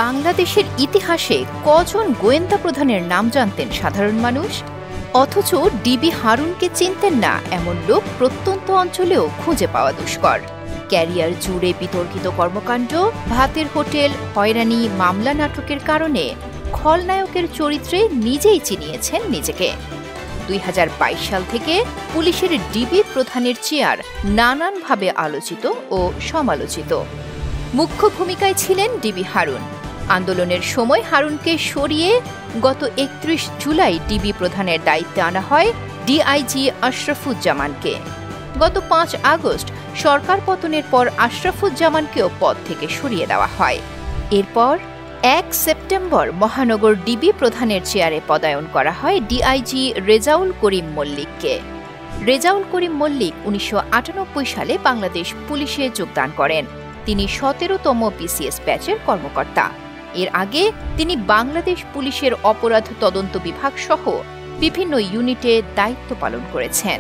বাংলাদেশের ইতিহাসে কজন গোয়েন্দা প্রধানের নাম জানতেন সাধারণ মানুষ? অথচ ডিবি হারুনকে চিনতেন না এমন লোক প্রত্যন্ত অঞ্চলেও খুঁজে পাওয়া দুষ্কর। ক্যারিয়ার জুড়ে বিতর্কিত কর্মকাণ্ড, ভাতের হোটেল, হয়রানি, মামলা নাটকের কারণে খলনায়কের চরিত্রে নিজেই চিনিয়েছেন নিজেকে। ২০২২ সাল থেকে পুলিশের ডিবি প্রধানের চেয়ার নানানভাবে আলোচিত ও সমালোচিত। মুখ্য ভূমিকায় ছিলেন ডিবি হারুন। আন্দোলনের সময় হারুনকে সরিয়ে গত ৩১ জুলাই ডিবি প্রধানের দায়িত্বে আনা হয় ডিআইজি আশরাফুজ্জামানকে। গত ৫ আগস্ট সরকার পতনের পর আশরাফুজ্জামানকেও পদ থেকে সরিয়ে দেওয়া হয়। এরপর ১ সেপ্টেম্বর মহানগর ডিবি প্রধানের চেয়ারে পদায়ন করা হয় ডিআইজি রেজাউল করিম মল্লিককে। রেজাউল করিম মল্লিক ১৯৯৮ সালে বাংলাদেশ পুলিশে যোগদান করেন। তিনি ১৭তম বিসিএস ব্যাচের কর্মকর্তা। এর আগে তিনি বাংলাদেশ পুলিশের অপরাধ তদন্ত বিভাগ সহ বিভিন্ন ইউনিটে দায়িত্ব পালন করেছেন।